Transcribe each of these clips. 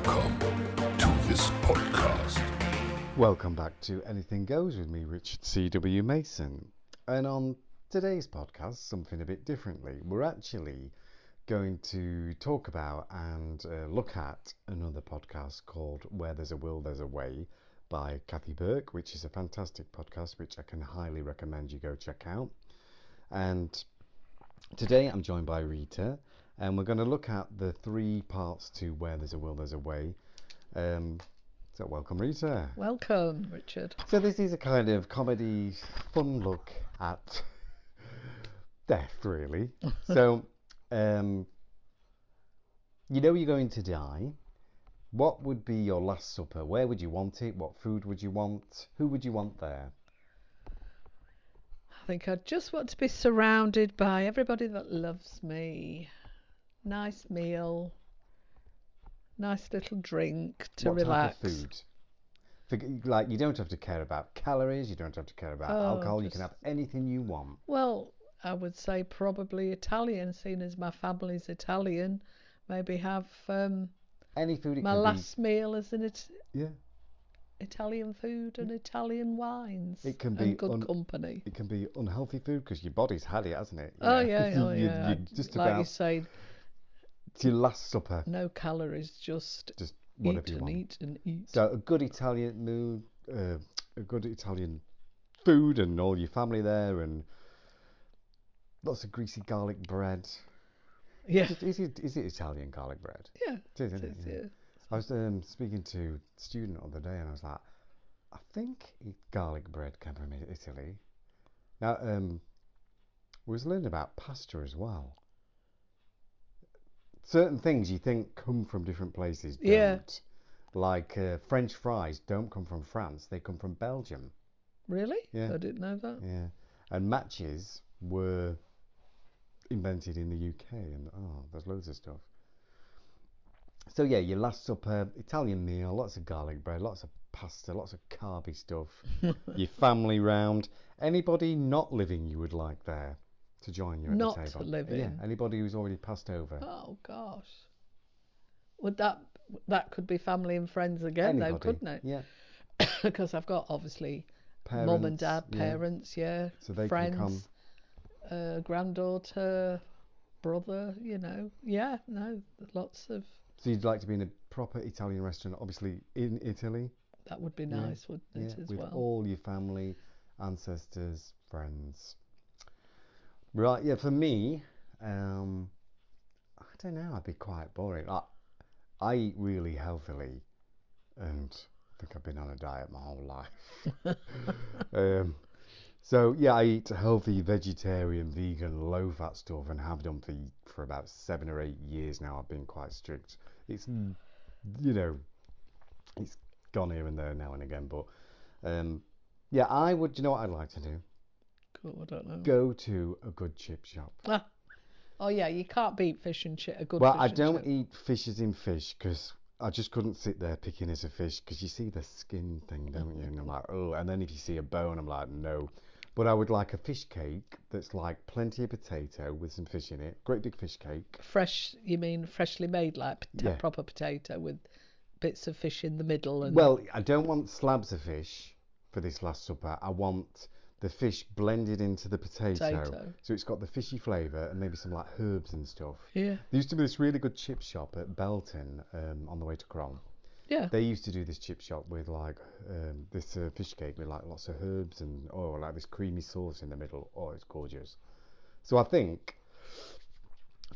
Welcome to this podcast. Welcome back to Anything Goes with me, Richard C.W. Mason. And on today's podcast, something a bit differently. We're actually going to talk about and look at another podcast called Where There's a Will, There's a Way by Kathy Burke, which is a fantastic podcast, which I can highly recommend you go check out. And today I'm joined by Rita, and we're going to look at the three parts to Where There's a Will, There's a Way. So welcome, Rita. Welcome, Richard. So this is a kind of comedy, fun look at death, really. So, you know you're going to die. What would be your last supper? Where would you want it? What food would you want? Who would you want there? I think I just want to be surrounded by everybody that loves me. Nice meal, nice little drink to relax. What type of food? Like, you don't have to care about calories, you don't have to care about alcohol, you can have anything you want. Well, I would say probably Italian, seeing as my family's Italian. Maybe have Any food. my last meal as Yeah. Italian food and Italian wines. It can be and good company. It can be unhealthy food because your body's had it, hasn't it? Oh yeah. You're just like about, you say, it's your last supper. no calories, just Whatever eat you and want. eat and eat. So a good Italian mood, a good Italian food, and all your family there, and lots of greasy garlic bread. Yeah. Is it Italian garlic bread? Yeah. It is, isn't it? Yeah. I was speaking to a student the other day, and I was like, I think garlic bread came from Italy. Now, we was learning about pasta as well. Certain things you think come from different places don't. Yeah. Like French fries don't come from France, they come from Belgium. Really? Yeah. I didn't know that. Yeah. And matches were invented in the UK, and there's loads of stuff. So yeah, your last supper, Italian meal, lots of garlic bread, lots of pasta, lots of carby stuff. Your family round. Anybody not living you would like there to join you at Not the table? living? Yeah, anybody who's already passed over. Oh gosh. Would that could be family and friends again Anybody. though, couldn't it? Yeah. Because I've got obviously Parents, mum and dad, parents, So they friends, can come. Granddaughter, brother, Yeah, no, lots of. So you'd like to be in a proper Italian restaurant, obviously in Italy? That would be nice, wouldn't it, as with well? all your family, ancestors, friends. Right, yeah, for me, I don't know, I'd be quite boring. I eat really healthily, and I think I've been on a diet my whole life. So yeah, I eat healthy, vegetarian, vegan, low-fat stuff, and have done for about 7 or 8 years now. I've been quite strict. It's it's gone here and there now and again, but yeah, I would. You know what I'd like to do? Cool, I don't know. Go to a good chip shop. Oh yeah, you can't beat fish and chip. Well, I don't eat fish as in fish because I just couldn't sit there picking as a fish because you see the skin thing, don't you? And I'm like, oh, and then if you see a bone, I'm like, no. But I would like a fish cake that's like plenty of potato with some fish in it. Great big fish cake. Fresh? You mean freshly made, like Yeah. proper potato with bits of fish in the middle? And Well, I don't want slabs of fish for this last supper. I want the fish blended into the potato. So it's got the fishy flavour and maybe some like herbs and stuff. Yeah. There used to be this really good chip shop at Belton on the way to Crom. Yeah. They used to do this chip shop with like this fish cake with like lots of herbs and like this creamy sauce in the middle. Oh, it's gorgeous. So I think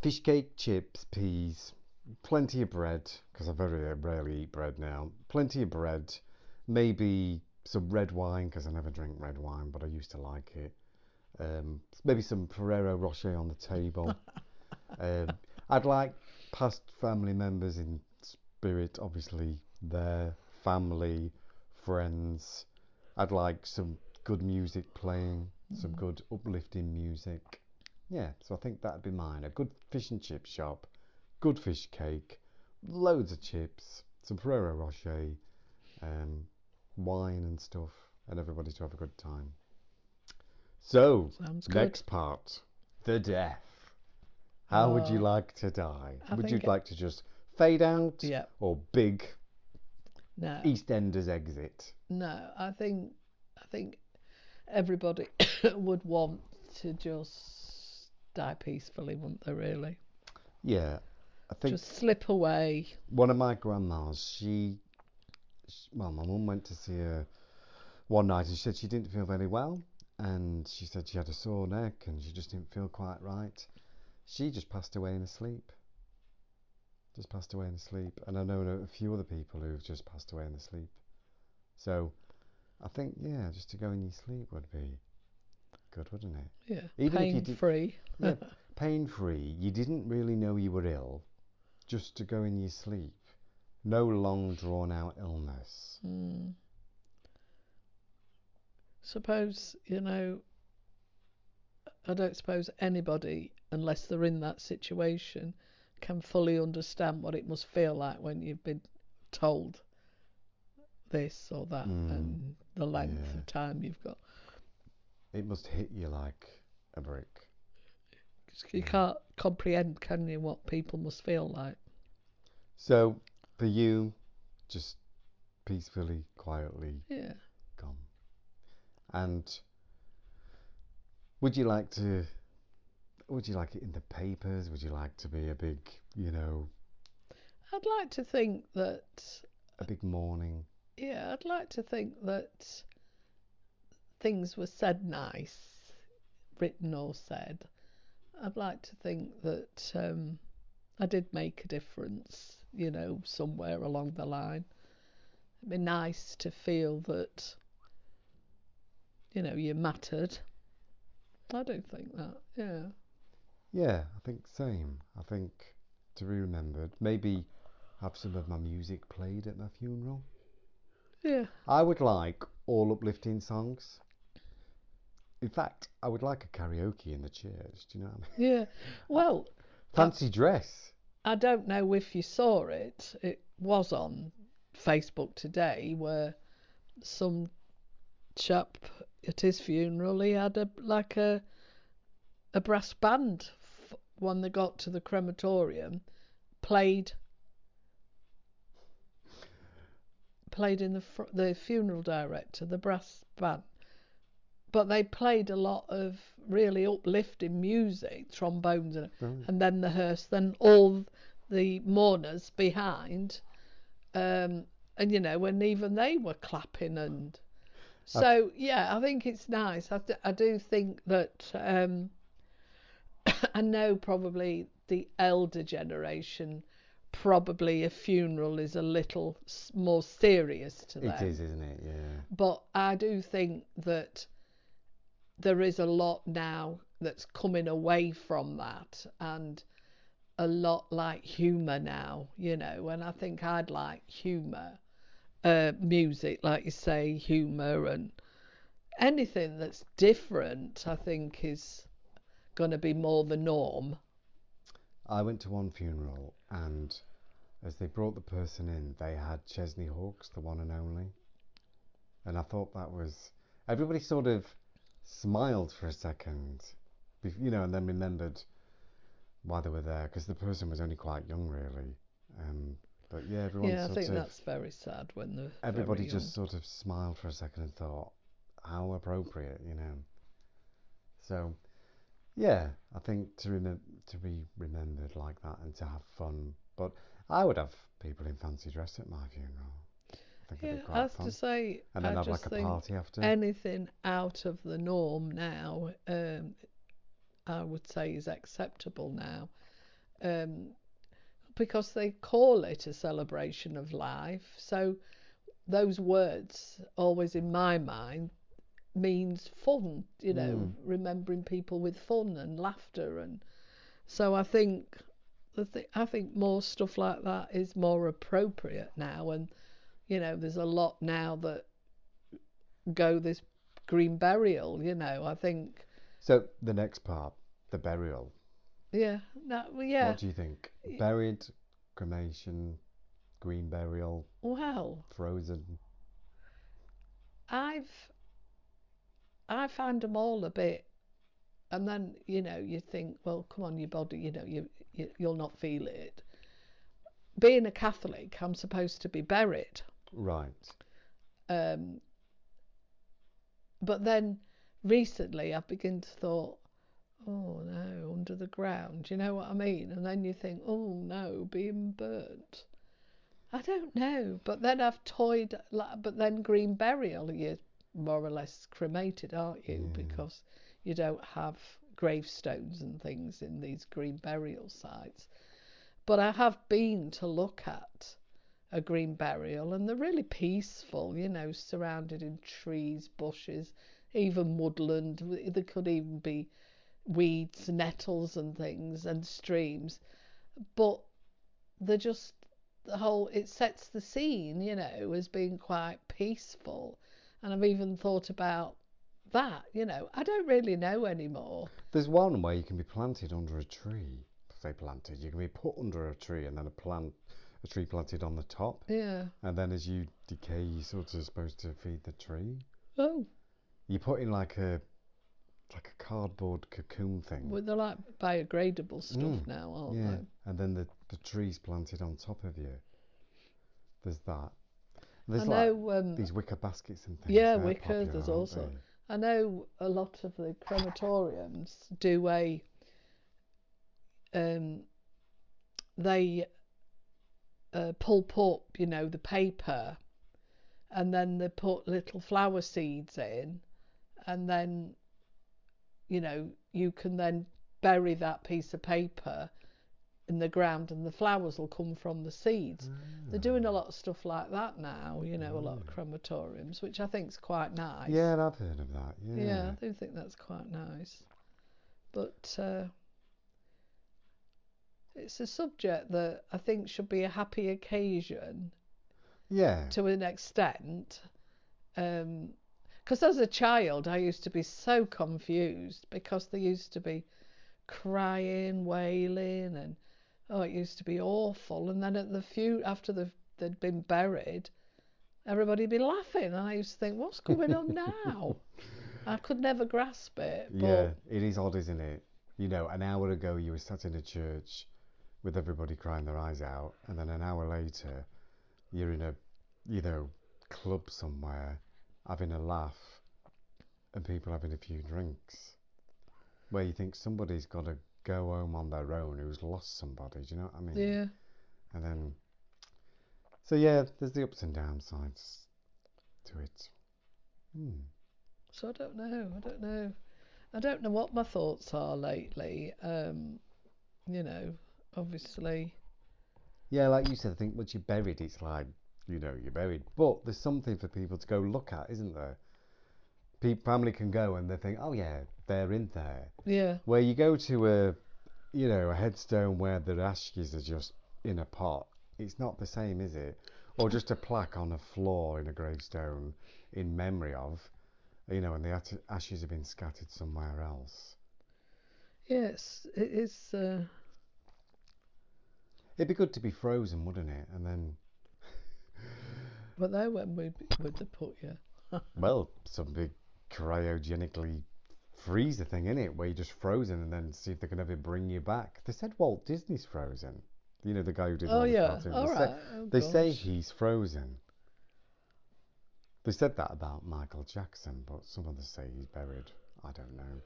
fish cake, chips, peas, plenty of bread, because I very rarely eat bread now. Plenty of bread, maybe some red wine, because I never drink red wine, but I used to like it. Maybe some Ferrero Rocher on the table. I'd like past family members in spirit, obviously, their family, friends. I'd like some good music playing, some good uplifting music. Yeah, so I think that'd be mine. A good fish and chip shop, good fish cake, loads of chips, some Ferrero Rocher, wine and stuff, and everybody to have a good time. So, Sounds good. next part, the death. How would you like to die? Would you like to just fade out Yeah. or big No. EastEnders exit? No. I think everybody would want to just die peacefully, wouldn't they? Really. Yeah, I think Just slip away. one of my grandmas, well, my mum went to see her one night and she said she didn't feel very well, and she said she had a sore neck and she just didn't feel quite right. She just passed away in her sleep. Just passed away in her sleep. And I know a few other people who've just passed away in their sleep. So I think, yeah, just to go in your sleep would be good, wouldn't it? Yeah. Even if you Pain free. Yeah, pain-free. You didn't really know you were ill. Just to go in your sleep. No long drawn-out illness. Suppose, I don't suppose anybody, unless they're in that situation, can fully understand what it must feel like when you've been told this or that and the length of time you've got. It must hit you like a brick. You can't comprehend, can you, what people must feel like. So, for you, just peacefully, quietly gone. And would you like it in the papers? Would you like to be a big, I'd like to think that... a big mourning? Yeah, I'd like to think that things were said nice, written or said. I'd like to think that I did make a difference, somewhere along the line. It'd be nice to feel that, you mattered. I do think that, yeah. Yeah, I think same. I think to be remembered. Maybe have some of my music played at my funeral. Yeah. I would like all uplifting songs. In fact, I would like a karaoke in the church. Do you know what I mean? Yeah. Well, fancy dress. I don't know if you saw it. It was on Facebook today, where some chap at his funeral, he had a brass band when they got to the crematorium, played in the funeral director, the brass band. But they played a lot of really uplifting music, trombones, and then the hearse, then all the mourners behind, and when even they were clapping, and so yeah, I think it's nice. I do think that I know probably the elder generation, probably a funeral is a little more serious to them. It is, isn't it? Yeah. But I do think that there is a lot now that's coming away from that, and a lot like humour now, and I think I'd like humour, music, like you say, humour, and anything that's different, I think is going to be more the norm. I went to one funeral, and as they brought the person in, they had Chesney Hawkes, the one and only, and I thought that was... Everybody sort of smiled for a second, and then remembered why they were there, because the person was only quite young, really. But yeah, everyone. Yeah, I think that's very sad when everybody just sort of smiled for a second and thought, how appropriate, So, yeah, I think to be remembered like that and to have fun. But I would have people in fancy dress at my funeral. I think it'd be quite fun. To say, and then have like a party after. Anything out of the norm now, I would say is acceptable now, because they call it a celebration of life. So those words, always in my mind, means fun. Remembering people with fun and laughter, and so I think more stuff like that is more appropriate now. And there's a lot now that go this green burial, I think. So the next part, the burial. Yeah. What do you think? Buried, cremation, green burial? Well, frozen? I find them all a bit, and then, you think, well, come on, your body, you'll not feel it. being a Catholic, I'm supposed to be buried. Right. But then recently I've begun to thought, oh no, under the ground, you know what I mean? And then you think, oh no, being burnt. I don't know. But then I've toyed, but then green burial, you're more or less cremated, aren't you? Yeah. Because you don't have gravestones and things in these green burial sites. But I have been to look at a green burial, and they're really peaceful, you know, surrounded in trees, bushes, even woodland. There could even be weeds, nettles and things, and streams. But they're just, it sets the scene, you know, as being quite peaceful. And I've even thought about that, you know. I don't really know anymore. There's one where you can be planted under a tree. Say planted, you can be put under a tree and then a tree planted on the top. Yeah. And then as you decay, you're sort of supposed to feed the tree. Oh. You put in like a cardboard cocoon thing. Well, they're like biodegradable stuff now, aren't they? And then the tree's planted on top of you. There's that. There's I know, these wicker baskets and things. Yeah, They're wicker. popular, There's aren't also. they? I know a lot of the crematoriums do they pulp up, you know, the paper, and then they put little flower seeds in, and then, you know, you can then bury that piece of paper in the ground and the flowers will come from the seeds. They're doing a lot of stuff like that now, you know, a lot of crematoriums, which I think is quite nice. Yeah, I've heard of that. Yeah, I do think that's quite nice. But it's a subject that I think should be a happy occasion. Yeah. To an extent. Because as a child, I used to be so confused because they used to be crying, wailing, and it used to be awful. And then after they'd been buried, everybody'd be laughing, and I used to think, what's going on now? I could never grasp it. But yeah, it is odd, isn't it? You know, an hour ago you were sat in a church with everybody crying their eyes out, and then an hour later you're in a, you know, club somewhere having a laugh and people having a few drinks, where you think somebody's got to go home on their own who's lost somebody. Do you know what I mean? Yeah. And then, so yeah, there's the ups and downsides to it. So I don't know. I don't know what my thoughts are lately. You know, obviously. Yeah, like you said, I think once you're buried, it's like, you know, you're buried. But there's something for people to go look at, isn't there? Family can go and they think, oh yeah, they're in there. Yeah. Where you go to a headstone where the ashes are just in a pot, it's not the same, is it? Or just a plaque on a floor in a gravestone in memory of, you know, and the ashes have been scattered somewhere else. Yes, it is. It'd be good to be frozen, wouldn't it? And then. But then when would they put you? Well, some big cryogenically freezer thing, innit? Where you're just frozen and then see if they can ever bring you back. They said Walt Disney's frozen. You know, the guy who did all the cartoons. All right. They say he's frozen. They said that about Michael Jackson, but some others say he's buried. I don't know.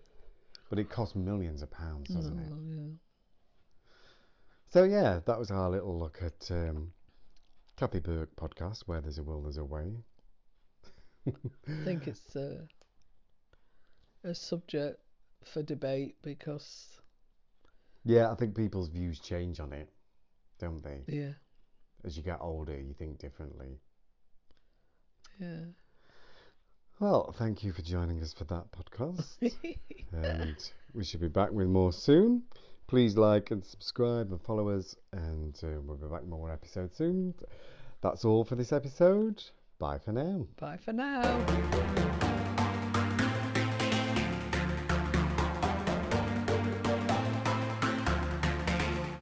But it costs millions of pounds, doesn't it? Yeah. So yeah, that was our little look at Kathy Burke podcast, Where There's a Will, There's a Way. I think it's a subject for debate because... Yeah, I think people's views change on it, don't they? Yeah. As you get older, you think differently. Yeah. Well, thank you for joining us for that podcast. And we should be back with more soon. Please like and subscribe and follow us, and we'll be back with more episodes soon. That's all for this episode. Bye for now. Bye for now.